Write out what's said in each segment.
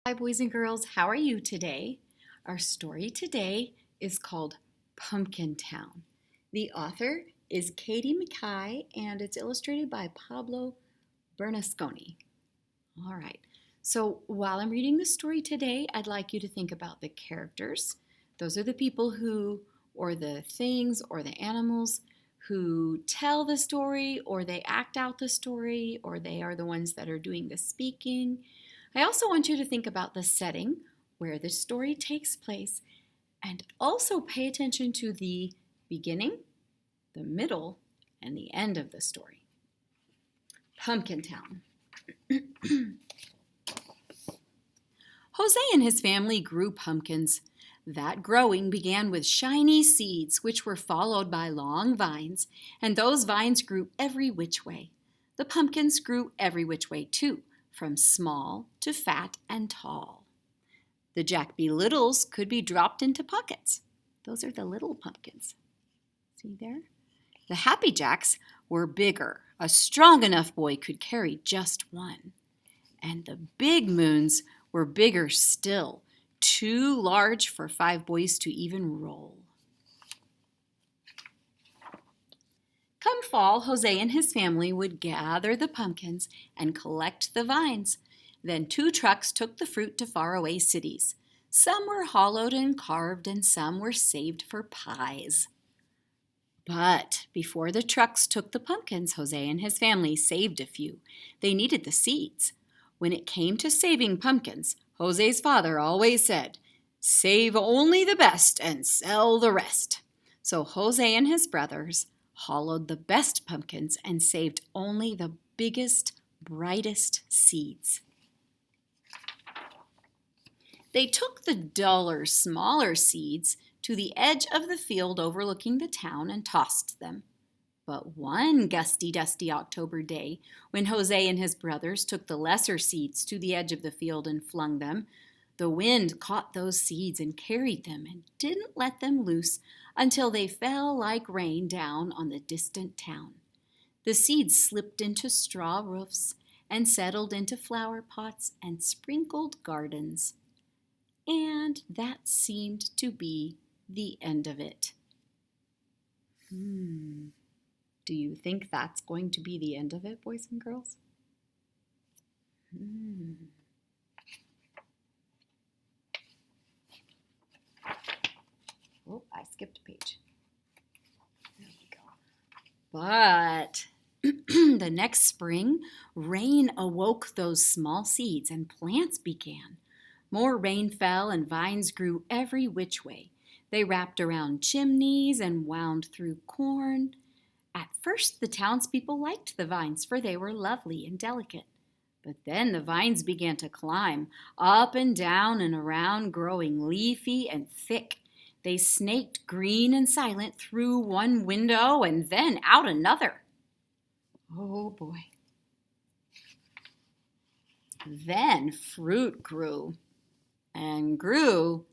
Hi, boys and girls. How are you today? Our story today is called Pumpkin Town. The author is Katie Mackay and it's illustrated by Pablo Bernasconi. All right. So while I'm reading the story today, I'd like you to think about the characters. Those are the people who, or the things, or the animals who tell the story, or they act out the story, or they are the ones that are doing the speaking. I also want you to think about the setting where the story takes place and also pay attention to the beginning, the middle, and the end of the story. Pumpkin Town. Jose and his family grew pumpkins. That growing began with shiny seeds, which were followed by long vines, and those vines grew every which way. The pumpkins grew every which way, too, from small to fat and tall. The Jack Be Littles could be dropped into pockets. Those are the little pumpkins. See there? The Happy Jacks were bigger. A strong enough boy could carry just one. And the Big Moons were bigger still, too large for 5 boys to even roll. Come fall, Jose and his family would gather the pumpkins and collect the vines. Then 2 trucks took the fruit to faraway cities. Some were hollowed and carved, and some were saved for pies. But before the trucks took the pumpkins, Jose and his family saved a few. They needed the seeds. When it came to saving pumpkins, Jose's father always said, "Save only the best and sell the rest." So Jose and his brothers hollowed the best pumpkins and saved only the biggest, brightest seeds. They took the duller, smaller seeds to the edge of the field overlooking the town and tossed them. But one gusty, dusty October day, when Jose and his brothers took the lesser seeds to the edge of the field and flung them, the wind caught those seeds and carried them and didn't let them loose until they fell like rain down on the distant town. The seeds slipped into straw roofs and settled into flower pots and sprinkled gardens. And that seemed to be the end of it. Do you think that's going to be the end of it, boys and girls? Oh, I skipped a page. There we go. But the next spring, rain awoke those small seeds and plants began. More rain fell and vines grew every which way. They wrapped around chimneys and wound through corn. At first, the townspeople liked the vines, for they were lovely and delicate. But then the vines began to climb, up and down and around, growing leafy and thick. They snaked green and silent through one window and then out another. Oh boy. Then fruit grew and grew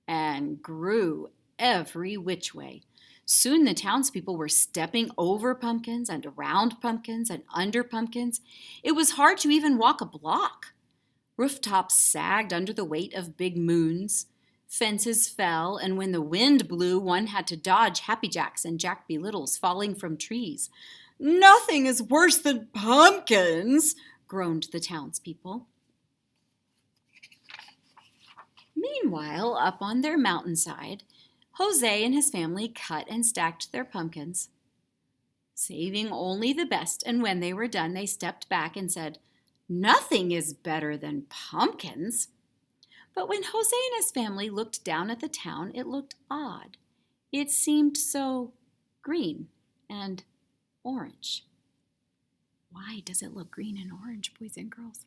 and grew every which way. Soon the townspeople were stepping over pumpkins and around pumpkins and under pumpkins. It was hard to even walk a block. Rooftops sagged under the weight of big moons. Fences fell, and when the wind blew, one had to dodge Happy Jacks and Jack Be Littles falling from trees. "Nothing is worse than pumpkins," groaned the townspeople. Meanwhile, up on their mountainside, Jose and his family cut and stacked their pumpkins, saving only the best, and when they were done, they stepped back and said, "Nothing is better than pumpkins." But when Jose and his family looked down at the town, it looked odd. It seemed so green and orange. Why does it look green and orange, boys and girls?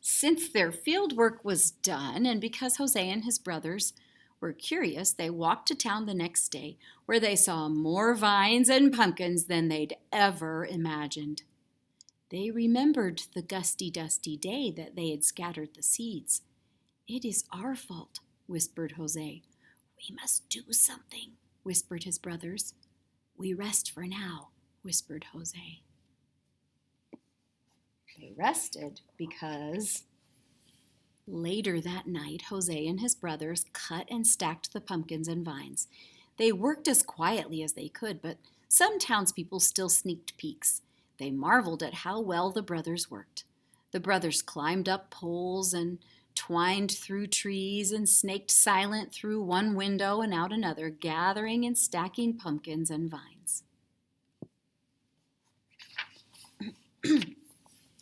Since their field work was done, and because Jose and his brothers were curious, they walked to town the next day, where they saw more vines and pumpkins than they'd ever imagined. They remembered the gusty, dusty day that they had scattered the seeds. "It is our fault," whispered Jose. "We must do something," whispered his brothers. "We rest for now. whispered Jose. They rested because later that night, Jose and his brothers cut and stacked the pumpkins and vines. They worked as quietly as they could, but some townspeople still sneaked peeks. They marveled at how well the brothers worked. The brothers climbed up poles and twined through trees and snaked silent through one window and out another, gathering and stacking pumpkins and vines.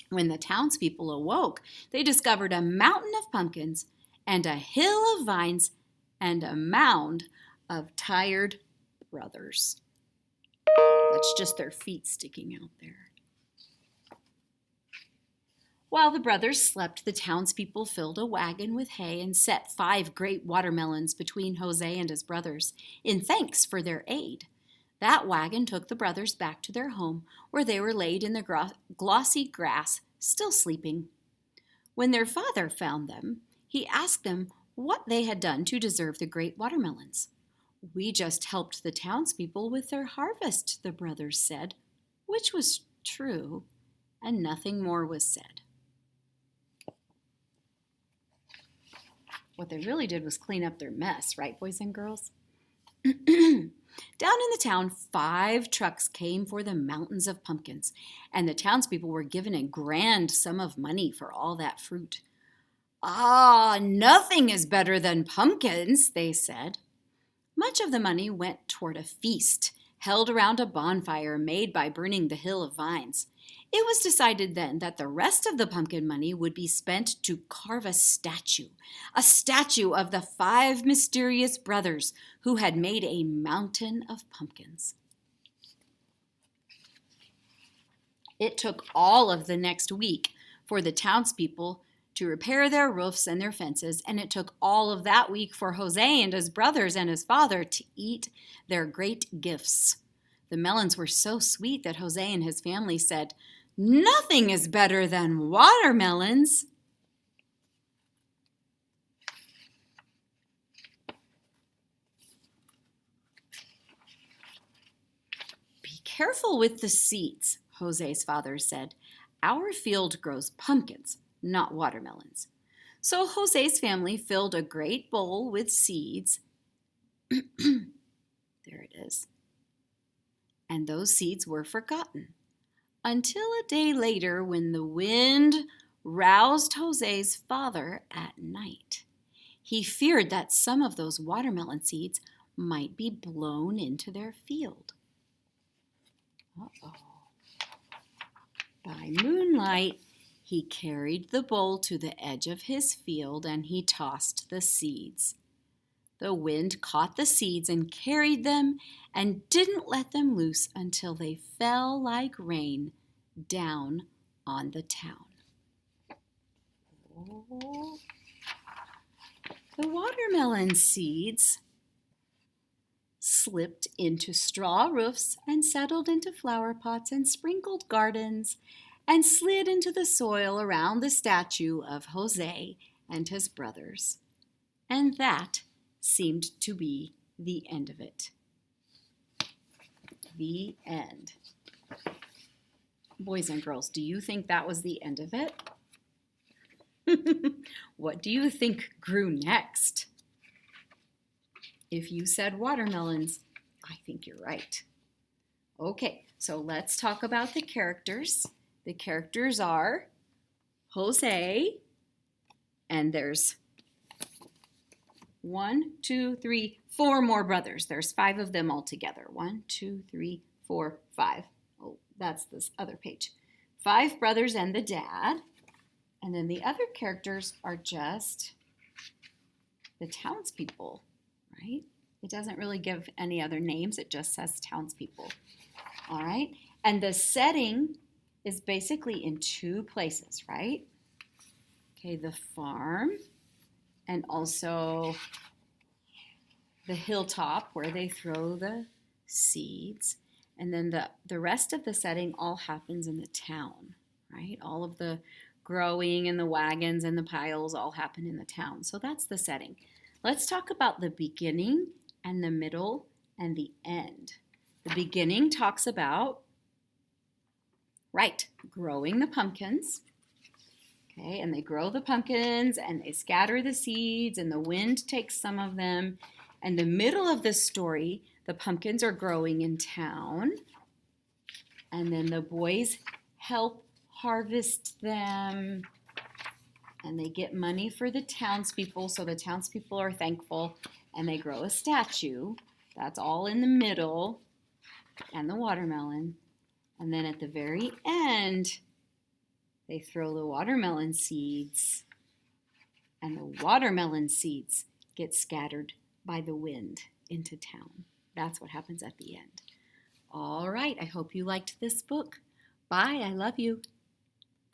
When the townspeople awoke, they discovered a mountain of pumpkins and a hill of vines and a mound of tired brothers. That's just their feet sticking out there. While the brothers slept, the townspeople filled a wagon with hay and set 5 great watermelons between Jose and his brothers in thanks for their aid. That wagon took the brothers back to their home, where they were laid in the glossy grass, still sleeping. When their father found them, he asked them what they had done to deserve the great watermelons. "We just helped the townspeople with their harvest," the brothers said, which was true, and nothing more was said. What they really did was clean up their mess, right, boys and girls? Down in the town, 5 trucks came for the mountains of pumpkins, and the townspeople were given a grand sum of money for all that fruit. "Ah, nothing is better than pumpkins," they said. Much of the money went toward a feast held around a bonfire made by burning the hill of vines. It was decided then that the rest of the pumpkin money would be spent to carve a statue of the 5 mysterious brothers who had made a mountain of pumpkins. It took all of the next week for the townspeople to repair their roofs and their fences, and it took all of that week for Jose and his brothers and his father to eat their great gifts. The melons were so sweet that Jose and his family said, "Nothing is better than watermelons." "Be careful with the seeds," Jose's father said. "Our field grows pumpkins, not watermelons." So Jose's family filled a great bowl with seeds. There it is. And those seeds were forgotten until a day later when the wind roused Jose's father at night. He feared that some of those watermelon seeds might be blown into their field. Uh-oh. By moonlight, he carried the bowl to the edge of his field and he tossed the seeds. The wind caught the seeds and carried them and didn't let them loose until they fell like rain down on the town. Oh. The watermelon seeds slipped into straw roofs and settled into flower pots and sprinkled gardens and slid into the soil around the statue of Jose and his brothers. And that seemed to be the end of it. The end. Boys and girls, do you think that was the end of it? What do you think grew next? If you said watermelons, I think you're right. Okay, so let's talk about the characters. The characters are Jose, and there's 1, 2, 3, 4 more brothers. There's 5 of them all together. 1, 2, 3, 4, 5. Oh, that's this other page. 5 brothers and the dad. And then the other characters are just the townspeople, right? It doesn't really give any other names. It just says townspeople. All right? And the setting is basically in 2 places, right? Okay, the farm and also the hilltop where they throw the seeds. And then the rest of the setting all happens in the town, right? All of the growing and the wagons and the piles all happen in the town. So that's the setting. Let's talk about the beginning and the middle and the end. The beginning talks about Right, growing the pumpkins. Okay, and they grow the pumpkins and they scatter the seeds, and the wind takes some of them. And the middle of the story, the pumpkins are growing in town, and then the boys help harvest them, and they get money for the townspeople, so the townspeople are thankful, and they grow a statue. That's all in the middle, and the watermelon. And then at the very end, they throw the watermelon seeds, and the watermelon seeds get scattered by the wind into town. That's what happens at the end. All right, I hope you liked this book. Bye, I love you.